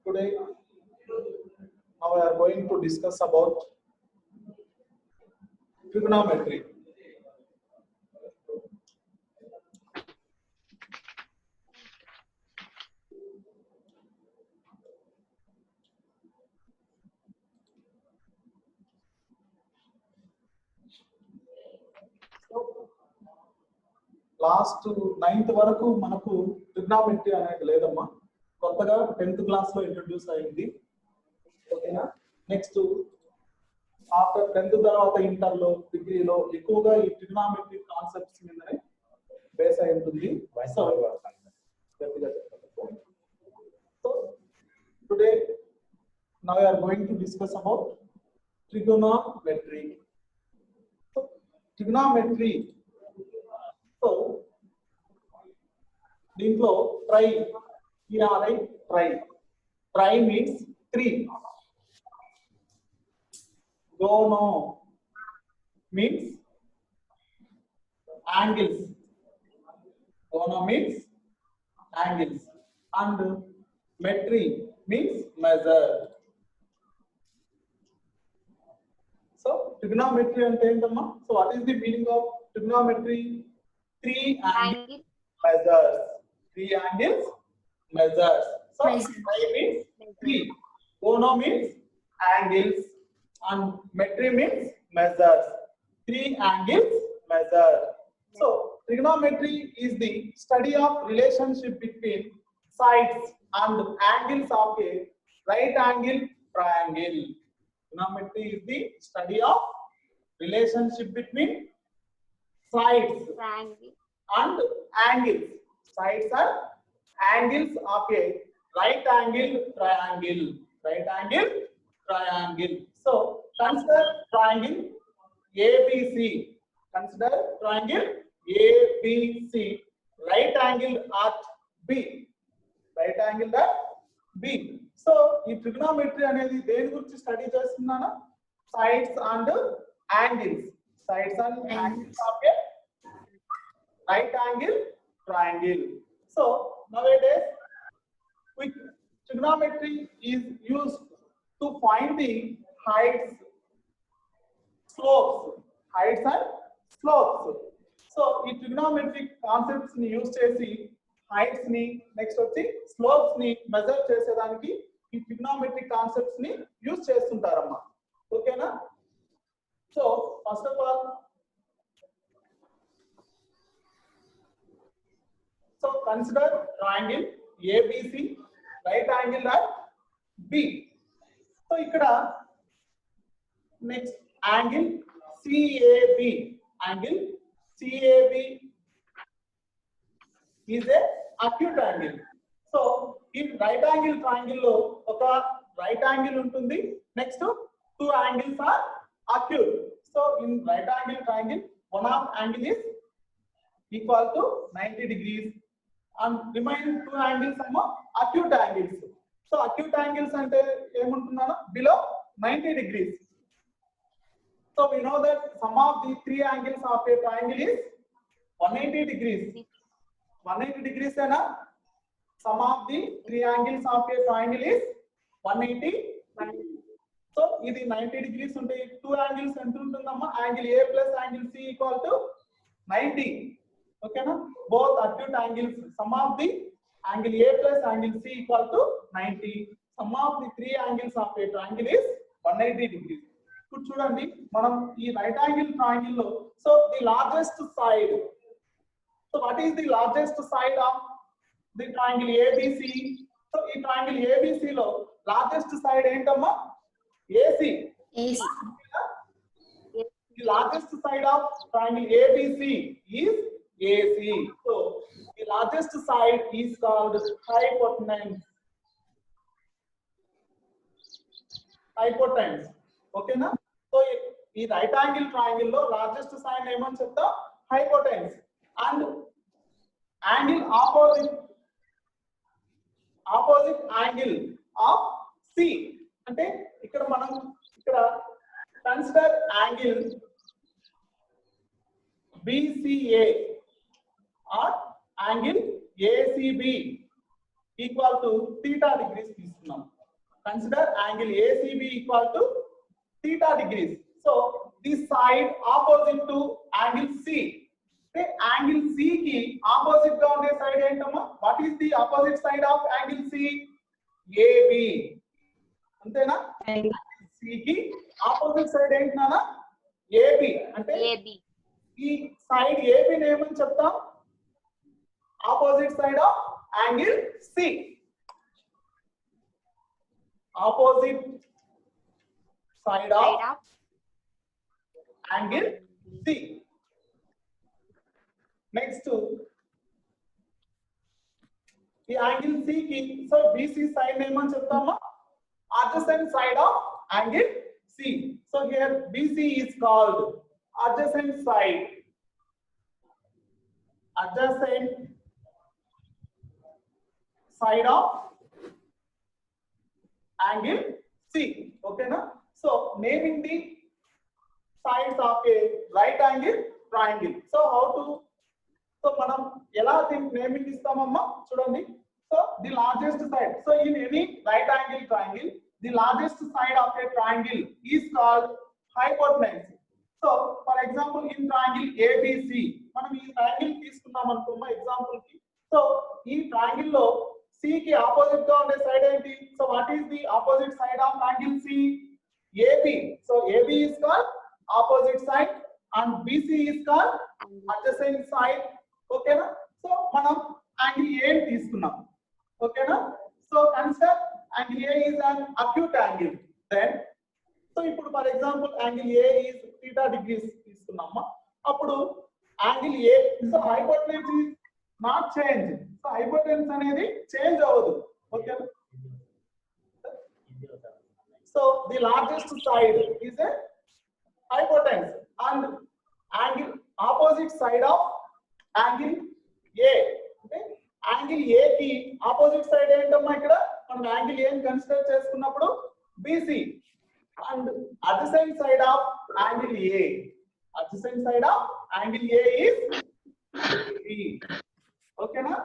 Today, now we are going to discuss about trigonometry. Last 9th వరకు మనకు trigonometry అనేది లేదమ్మా. కొత్తగా 10th క్లాస్ లో ఇంట్రడ్యూస్ అయింది. ఓకేనా? నెక్స్ట్ ఆఫ్టర్ 10th తర్వాత ఇంటర్ లో డిగ్రీలో ఎక్కువగా ఈ ట్రిగ్నామెట్రీ కాన్సెప్ట్స్ మీదనే బేస్ అయి ఉంటుంది. So today now we are going to discuss about trigonometry. So trigonometry, so దీంట్లో try try means 3, gono means angles, and metry means measure. So trigonometry ante entama? So what is the meaning of trigonometry? 3 angles measures. So tri means 3, gono means angles, and metry means measures. 3 angles measure. So trigonometry is the study of relationship between sides and angles of a right angle triangle. Trigonometry is the study of relationship between sides and angles. Sides are angles of a right angle triangle. So consider triangle ABC. Right angle at B. So ఈ trigonometry అనేది దేని గురించి study చేస్తున్నాను? Sides and angles of A right angle triangle. So nowadays trigonometry is used to find the heights and slopes. So ఈ trigonometric concepts ని use చేసి heights ని next వచ్చి slopes ని మెజర్ చేసేదానికి ఈ trigonometric concepts ని యూస్ చేస్తుంటారమ్మా. ఓకేనా? So first of all, so consider triangle ABC, right angle at B. So ikkada next angle CAB is a acute angle. So in right angle triangle lo oka right angle untundi, next 2 angles are acute. So in right angle triangle, one of angle is equal to 90 degrees and remaining 2 angles are acute angles. So acute angles ante emuntunnano below 90 degrees. So we know that sum of the 3 angles of a triangle is 180 degrees. 180 degrees ena sum of the 3 angles of a triangle is 180. So ఇది 90 degrees ఉంటే 2 angles ఎంత ఉంటుందమ్మా? Angle A plus angle C equal to 90. Okay na? Both acute angles, sum of the angle A plus angle C equal to 90. Sum of the 3 angles of a triangle is 180 degrees. ఇప్పుడు చూడండి, మనం ఈ right angle triangle లో so the largest side, so what is the largest side of the triangle ABC? So ఈ triangle ABC లో largest side ఏంటమ్మా? AC. The largest side of triangle ABC is AC. So the largest side is called hypotenuse. Okay na? So ఈ right angle triangle లో largest side ఏమని చెప్తాం? Hypotenuse. And angle opposite angle of C అంటే ఇక్కడ మనం consider angle BCA or angle ACB equal to theta degrees తీసుకున్నాం. consider angle ACB equal to theta degrees. So this side opposite to angle C. Okay, angle C ki opposite ga unde side entamma? What is the opposite side of angle C? AB. Antena? C ki opposite side entana? AB. Ante AB. ఈ side AB ని ఏమని చెప్తాం? Opposite side of angle C. Opposite side of angle C. Next the angle C ki so BC side name అని చెప్తామా adjacent side of angle C. So here BC is called adjacent side of angle C. Okay na? So naming the sides of a right angle triangle. So how to మనం ఎలా naming ఇస్తామమ్మా చూడండి. So the largest side, so in any right angle triangle the largest side of a triangle is called hypotenuse. So for example in triangle ABC మనం ఈ triangle తీసుకున్నాం అనుకోమ్మా example కి. So ఈ triangle లో C కి opposite గా ఉండే side ఏంటి? So what is the opposite side of angle C? AB. So AB is called opposite side and BC is called adjacent side. Okay na? So మనం angle A ని తీసుకున్నాం. Okay na? So consider angle A is an acute angle. Then so ఇప్పుడు for example angle A is theta degrees తీసుకున్నామా అప్పుడు angle A so hypotenuse is not change. So hypotenuse అనేది change అవ్వదు. Okay so the largest side is a hypotenuse and angle opposite side of angle A. Okay, angle A కి opposite side ఏంటమ్మా ఇక్కడ మనం angle A ని consider చేసుకున్నప్పుడు BC and adjacent side of angle A. Adjacent side of angle A is AB. Okay na?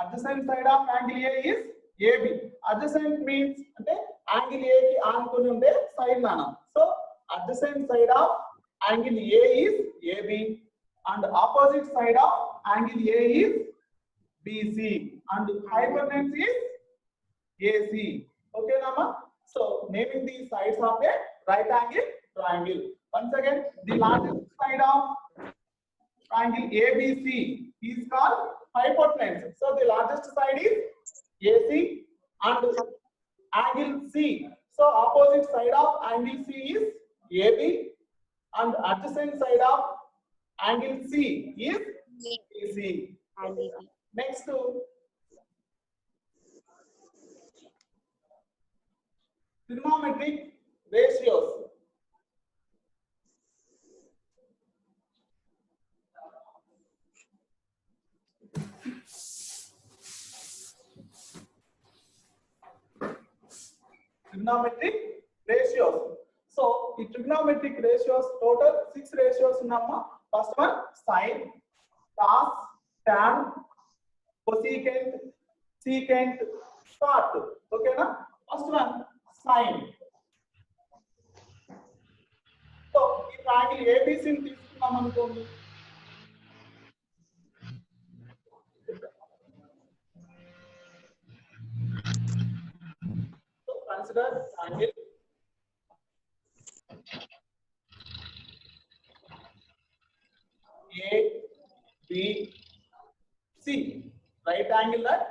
Adjacent side of angle A is AB. Adjacent means ante angle A ki aanukoni unde side nana. So adjacent side of angle A is AB and opposite side of angle A is BC and hypotenuse is AC. Okay nama? So naming the sides of a right angle triangle. Once again, the largest side of triangle ABC is called hypotenuse. So the largest side is AC and angle C. So opposite side of angle C is AB and adjacent side of angle C is BC. Next to trigonometric ratios. Trigonometric ratios. So the trigonometric ratios total 6 ratios unnamma. First one sine, cos, tan, cosecant, secant, cot. Okay na? First one sine. So ఈ triangle ABC ని తీసుకున్నాం అనుకోండి. So consider triangle A, B, C. Right angle at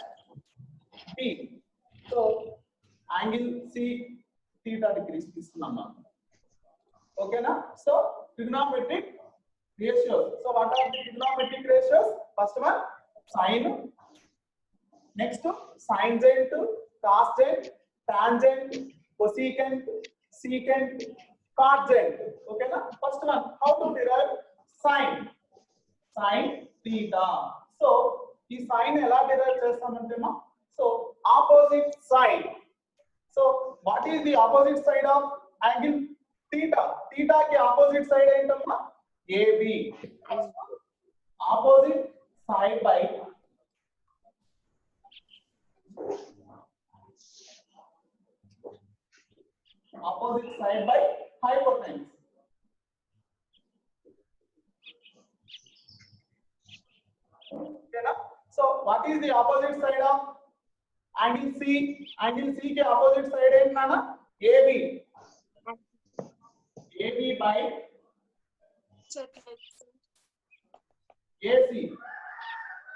B. So angle C theta degrees తీసుకున్నాం. Okay na? So trigonometric ratios. So what are the trigonometric ratios? First one sine, next singent, cosgent, tangent, cosecant, secant, cotangent. Okay na? First one how to derive sine? Sine theta. So ఈ sine ఎలా derive చేస్తామంటే మా so opposite side. So what is the opposite side of angle theta? Theta ki opposite side ఏంటమ్మా AB. Opposite side by opposite side by hypotenuse. Okay na? So what is the opposite side of angle C? Angle C के opposite side है ना AB. AB by AC.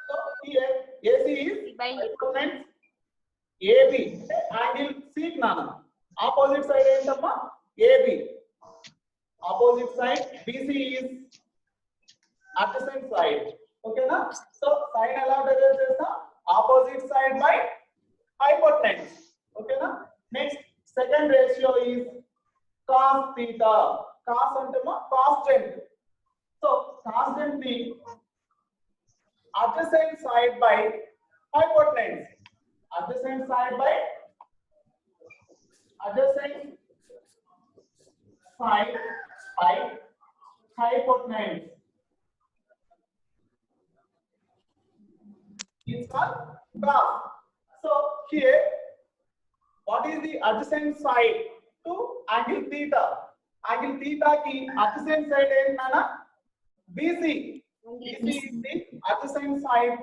So here AC is hypotenuse. AB angle C Nana. Opposite side है ना AB. Opposite side BC is adjacent side. Okay na? So sine ఎలా derive చేస్తాం? Opposite side by hypotenuse. Okay na? Next second ratio is cos theta. Cos అంటే మా constant. So constant ని adjacent side by hypotenuse. Adjacent side by hypotenuse. Is called cos. So here, what is the adjacent side to angle theta? Angle theta की adjacent side है ना BC. BC is the adjacent side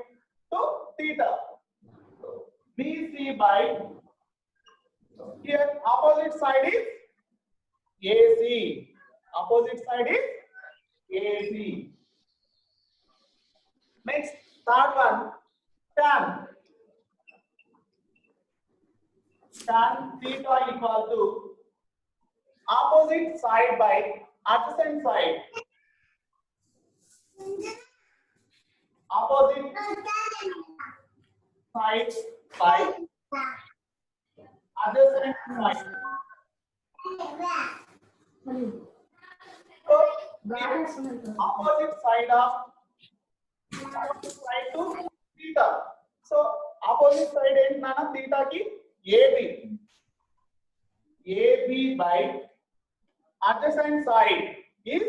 to theta. BC by here opposite side is AC. Opposite side is AC. Next third one. Tan theta equal to opposite side by adjacent side. Opposite side by adjacent side. So opposite side to theta. So opposite side is nana theta ki AB. AB by adjacent side is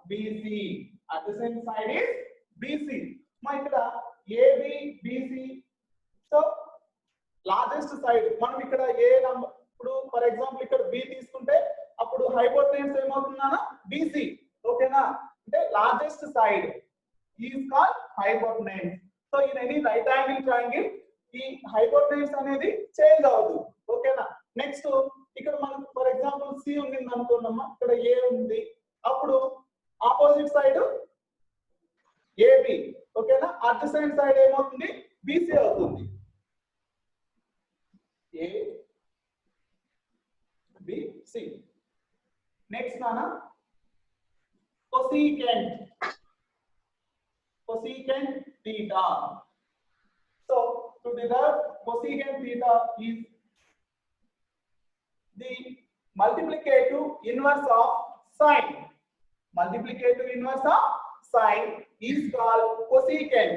BC. Adjacent side is BC. మా ఇక్కడ AB BC. So largest side మనం ఇక్కడ ఏ number ఇప్పుడు for example ఇక్కడ B తీసుకుంటే అప్పుడు hypotenuse ఏమవుతుందన్నా BC. ఓకేనా? అంటే largest side is called hypotenuse. So in any right angle triangle ఈ హైపోటెన్యూస్ అనేది చేంజ్ అవ్వదు. ఓకేనా? నెక్స్ట్ ఇక్కడ మనకు ఫర్ ఎగ్జాంపుల్ C ఉంది అనుకున్నామా, ఇక్కడ A ఉంది, అప్పుడు ఆపోజిట్ సైడ్ AB. ఓకేనా? అడ్జసెంట్ సైడ్ ఏమవుతుంది? BC అవుతుంది. A B C. నెక్స్ట్ నానా cosecant theta. So to derive cosecant theta is the multiplicative inverse of sine. Multiplicative inverse of sine is called cosecant.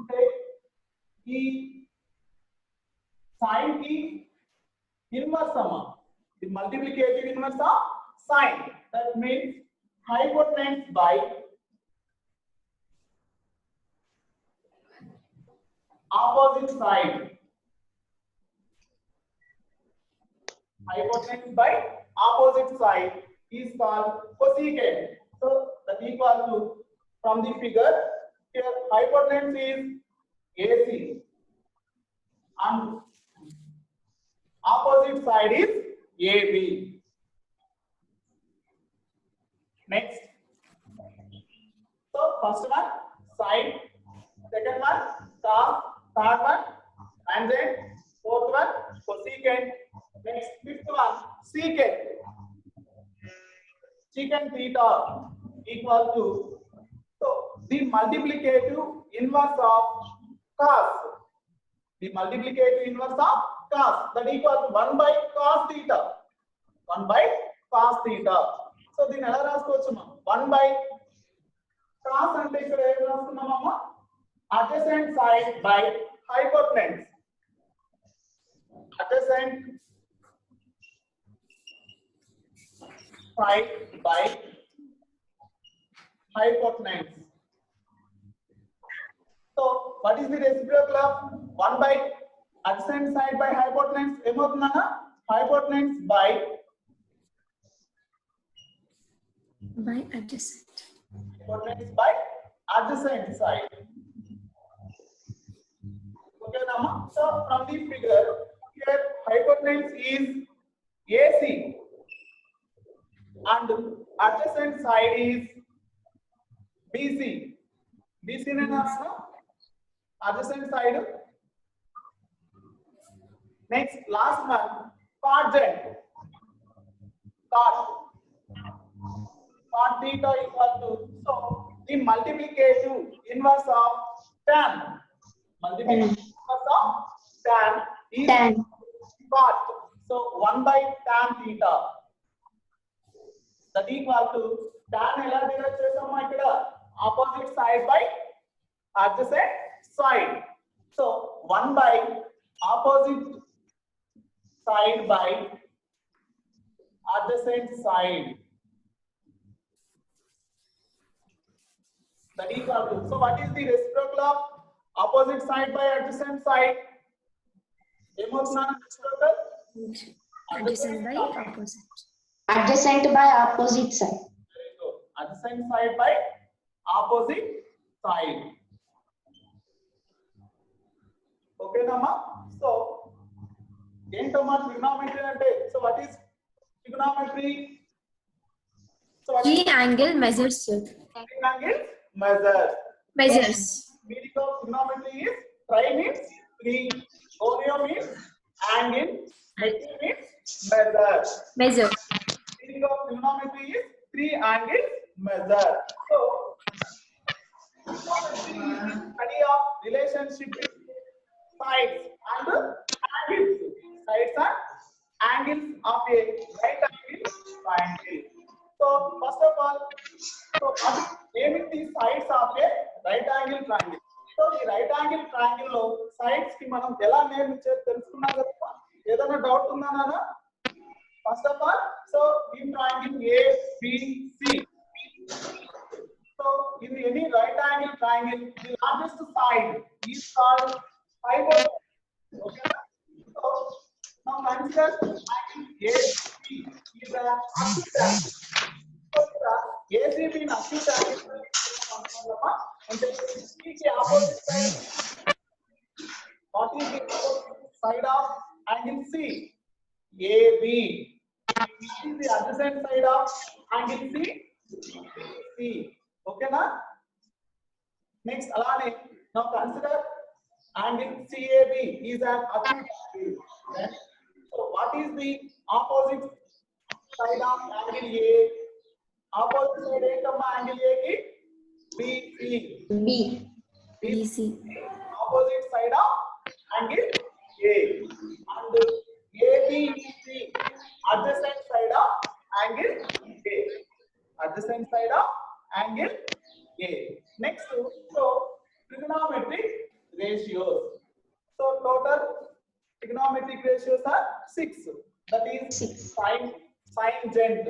Okay, the sine ki inverse sama, the multiplicative inverse of sine, that means hypotenuse by opposite side. Hypotenuse by opposite side is called cosecant. So that equal to, from the figure here, hypotenuse is AC and opposite side is AB. Next, so first one sine, second one cos, third one tangent, fourth one cosecant. Next, fifth one secant. Secant theta equal to, so the multiplicative inverse of cos. The multiplicative inverse of cos, that equal to 1 by cos theta. 1 by cos theta. So దీన్ని ఎలా రాసుకోవచ్చు మనం? 1 by cos అంటే ఇక్కడ ఏం రాసుకున్నామమ్మా? Adjacent side by hypotenuse. Adjacent side by hypotenuse. So what is the reciprocal of 1 by adjacent side by hypotenuse? ఏమవుతుందన్నా? Hypotenuse by by adjacent. Hypotenuse by adjacent side. Okay, Nama. So from the figure, here hypotenuse is AC and adjacent side is BC. BC nena adjacent side. Next, last one, tangent. Cot theta equal to, so the multiplicative inverse of tan. Multiplicative inverse of tan is Tan. cot. So 1 by tan theta. That equal to tan ఎలా derive చేసామా ఇక్కడ opposite side by adjacent side. So 1 by opposite side by adjacent side. That equal to, so what is the reciprocal of opposite side by adjacent side? Reciprocal? Adjacent by opposite. Adjacent by opposite side. Adjacent side by opposite side. Okay, Nama? So, ఏంటమ్మా trigonometry అంటే? So, what is trigonometry? So, what Three is angle measures. angle? Measures. Meaning of trigonometry is tri means three, gonio means angle, metri means measure. Meaning of trigonometry is three angles measure. So, study of relationship between sides and angles. Sides and angles of a right angle triangle. So, first of all, so naming the sides of a right angle triangle. So, the right angle triangle లో sides కి మనం ఎలా name ఇచ్చేది తెలుసుకున్నాం కదా. ఏదైనా doubt ఉందా నాన్న? First of all, so in triangle ABC. So in any right angle triangle, the largest side is called hypotenuse. Okay. So now consider triangle AC is an acute angle. So ACB in acute angle and the opposite side. What is the opposite side of angle C? AB. This is the adjacent side of angle C. C. Okay, na? Next, alane. Now consider angle CAB is an acute angle. Okay? So, what is the opposite side of angle A? Opposite side of angle A is BC. BC. Opposite side of angle A. And ABC, adjacent side of angle A. Adjacent side of angle A. Next, so trigonometric ratios. So total trigonometric ratios are 6. That is sine-gent,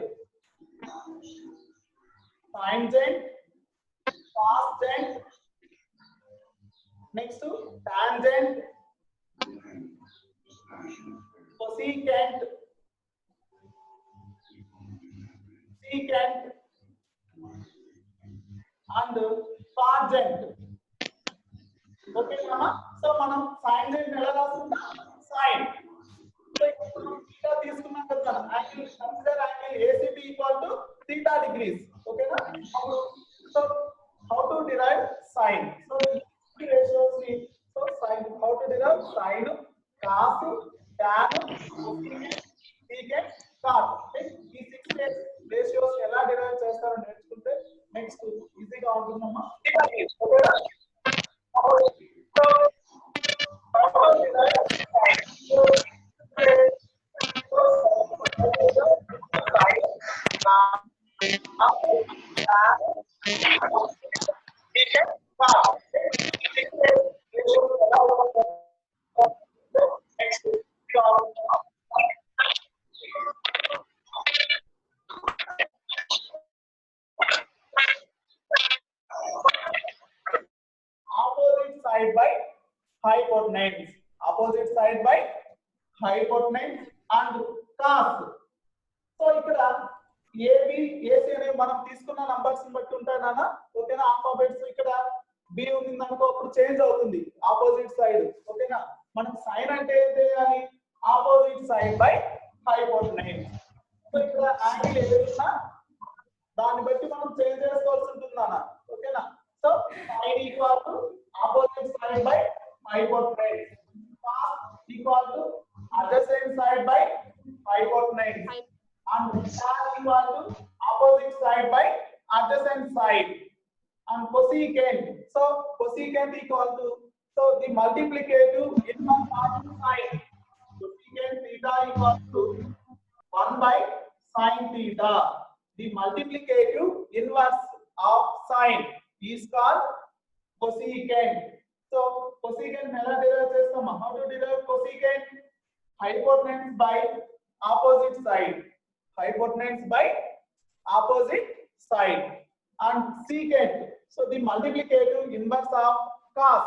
cos-gent. Next, tangent, cosecant, secant, and tangent. Okay, Mama. So, manam sine gent ela rasundam sine. So, theta తీసుకున్నాం కదా angle, consider angle ACB equal to theta degrees. Okay, na? So, how to derive sine? So, the ratios is, so sine, how to derive sine, cos, tan, cosecant, secant, cot. ఈ 6 ratios ఎలా derive చేస్తారో నేర్చుకుంటే next ఈజీగా ఉంటుందమ్మా. ఓకేనా? So, how to derive sine? Opposite side by hypotenuse. Opposite side by hypotenuse and cos. So ఇక్కడ AB ఏసి అనేవి మనం తీసుకున్న నంబర్స్ బట్టి ఉంటాయి నాన్న. ఓకేనా? ఆల్ఫాబెట్స్ ఇక్కడ బి ఉంది అనుకో, అప్పుడు చేంజ్ అవుతుంది ఆపోజిట్ సైడ్. ఓకేనా? మనం సైన్ అంటే ఏం చేయాలి? Opposite side by hypotenuse. So ఇక్కడ యాంగిల్ ఏదైనా దాన్ని బట్టి మనం చేంజ్ చేసుకోవాల్సి ఉంటుంది నాన్న. ఓకేనా? So sine equal to opposite side by hypotenuse. Cos equal to adjacent side by hypotenuse. And tan equal to opposite side by adjacent side. And cosecant, so cosecant equal to, so the multiplicative inverse of sine. Cosecant theta equal to 1 by sine theta. The multiplicative inverse of sine is called cosecant. So cosecant ఎలా derive చేస్తాం? How to derive cosecant? Hypotenuse by opposite side. Hypotenuse by opposite side. And secant, so the multiplicative inverse of cos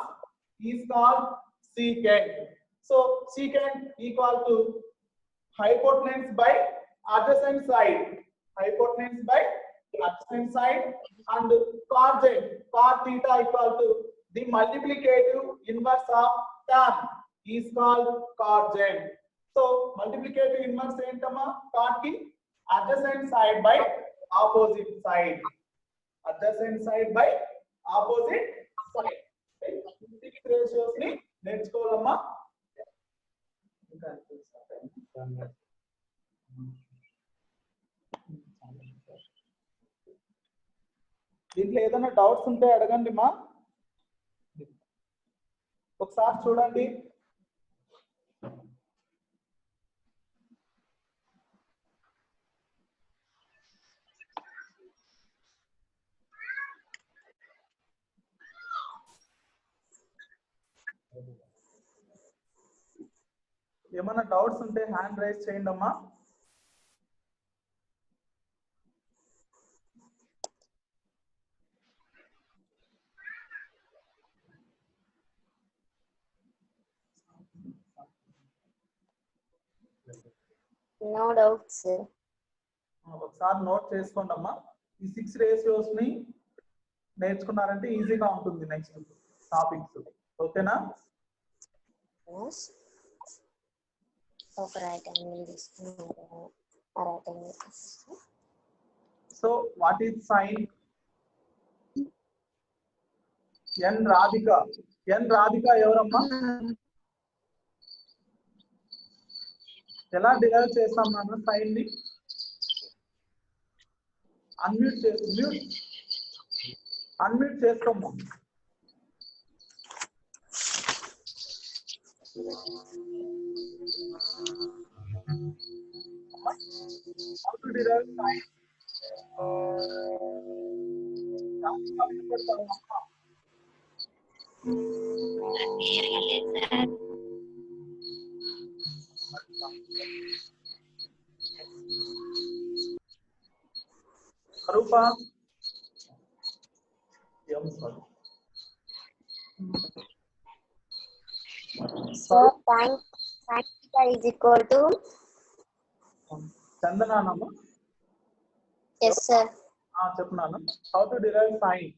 is called secant. So secant equal to hypotenuse by adjacent side. Hypotenuse by adjacent side. And cosine, cos theta equal to the multiplicative inverse of tan is called cosine. So multiplicative inverse ఏంటమ్మా? cot కి adjacent side by opposite side. Adjacent side by opposite side. Six ratios ని నేర్చుకోవాలమ్మా. దీంట్లో ఏదైనా doubts ఉంటే అడగండి మా. ఒకసారి చూడండి. ఏమైనా డౌట్స్ ఉంటే హ్యాండ్ రైజ్ చేయండి అమ్మా. No doubts, sir. ఒకసారి నోట్ చేసుకోండి అమ్మా. ఈ 6 రేషియోస్ ని నేర్చుకున్నారంటే ఈజీగా ఉంటుంది నెక్స్ట్ టాపిక్స్. ఓకేనా? Yes. ఒక రైట్ యాంగిల్ తీసుకున్నాను. Right angle. So what is sine? N Radhika. N Radhika ఎవరమ్మా? ఎలా డిరైవ్ చేస్తాం మనం సైన్ ని? అన్మ్యూట్ చేసుకోమ్మా. How to derive sine? Arupa. So sin theta is equal to. Chandana nama? Yes, sir. Chepnana. How to derive sine?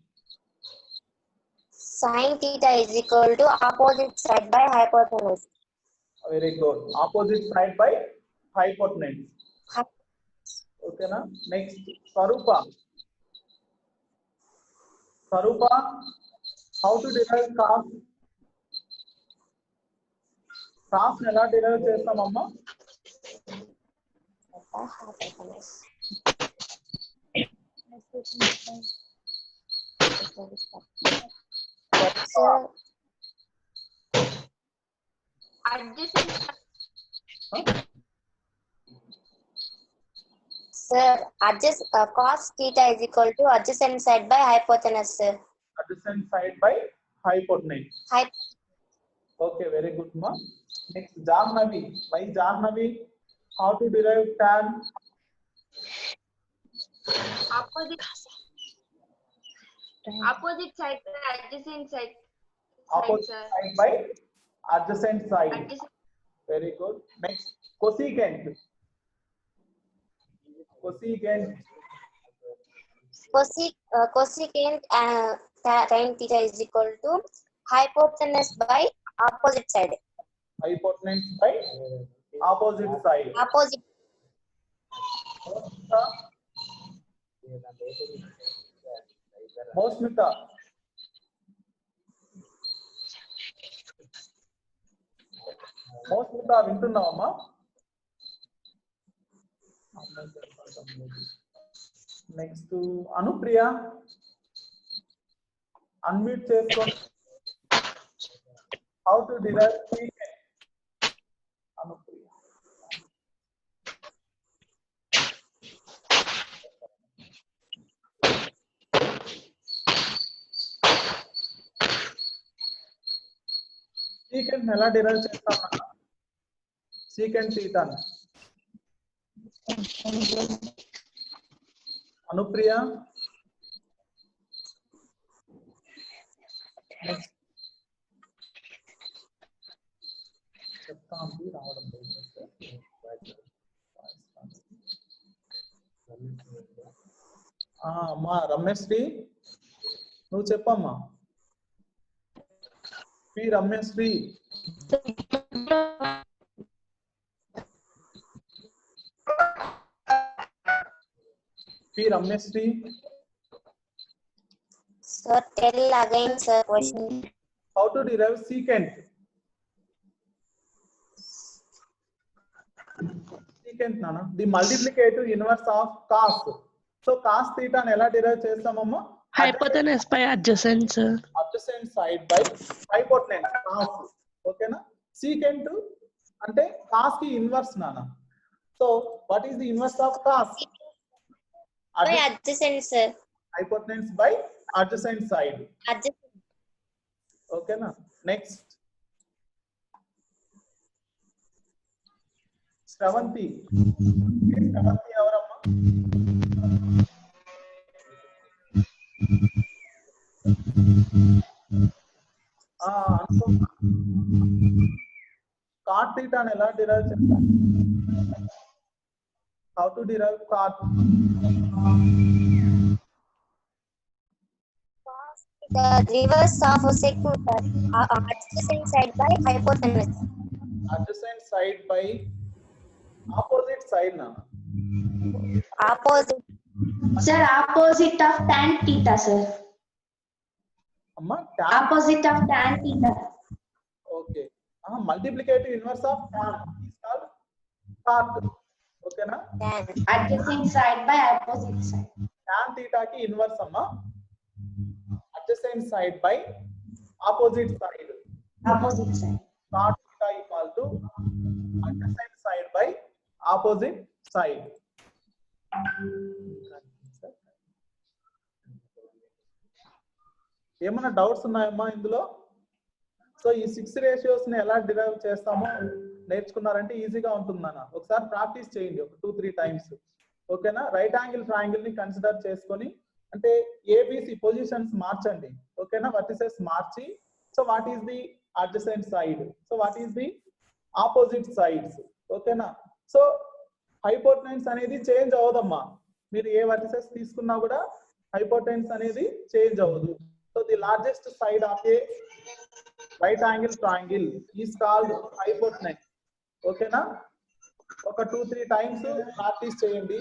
Sin theta is equal to opposite side by hypotenuse. Very good. Opposite side by hypotenuse. Okay na? Next, Sarupa. Sarupa, how to derive cos? Cos ఎలా derive చేస్తాం అమ్మా? Sir, cos theta is equal to adjacent side by hypotenuse, sir. Adjacent side by hypotenuse. Okay, very good, ma. Next, Jahnavi. Why Jahnavi? How to derive tan? Opposite side by adjacent side. Opposite side by adjacent side. Very good. Next, cosecant. cosecant cosecant tan theta is equal to hypotenuse by opposite side. hypotenuse by opposite side. Opposite. Mosmita. Mosmita వింటున్నావమ్మా? Next Anupriya unmute చేసుకోండి. How to derive secant? Anupriya. secant ఎలా derive చేస్తామన్నా? secant theta Anupriya. Next చెప్తాను రావడం అమ్మా రమ్యశ్రీ నువ్వు చెప్పమ్మా. P Ramyasri. P. Ramyasri. Sir, tell again, sir, question. How to derive secant? Secant, Nana. The multiplicative inverse of cos. So cos theta ne ela derive chestamamma? Hypotenuse by adjacent, sir. Adjacent side by hypotenuse cos. Okay na? Secant ante cos ki inverse Nana. So what is the inverse of cos? By adjacent, sir. Hypotenuse by adjacent side. Adjacent. Okay na? Next. Shravanti. Shravanti evaramma? Cot theta ne ela derive chestam? How to derive cot? The reverse of a secant adjacent side by hypotenuse. Adjacent side by opposite side na. Opposite. Sir, opposite of tan theta, sir. Amma tan. Opposite of tan theta. Okay. Multiplicative inverse of tan is called cot. Okay na? Tan. Adjacent side by opposite side. Tan theta ki inverse amma. Adjacent side by opposite side. Opposite side. Cot theta equal to adjacent side by opposite side. ఏమైనా doubts ఉన్నాయమ్మా ఇందులో? So ఈ 6 ratios ని ఎలా derive చేస్తామో నేర్చుకున్నారంటే ఈజీగా ఉంటుందన్న. ఒకసారి ప్రాక్టీస్ చేయండి ఒక 2-3 టైమ్స్. ఓకేనా? రైట్ యాంగిల్ ట్రయాంగిల్ ని కన్సిడర్ చేసుకొని అంటే ఏబిసి పొజిషన్స్ మార్చండి. ఓకేనా? Vertices March so what is the adjacent side, so what is the opposite sides. ఓకేనా? సో హైపోటెనస్ అనేది చేంజ్ అవ్వదమ్మా. మీరు ఏ వర్టిసెస్ తీసుకున్నా కూడా హైపోటెనస్ అనేది చేంజ్ అవ్వదు. So the largest side of A right angle triangle is called hypotenuse. ఓకేనా? ఒక 2-3 times practice చేయండి.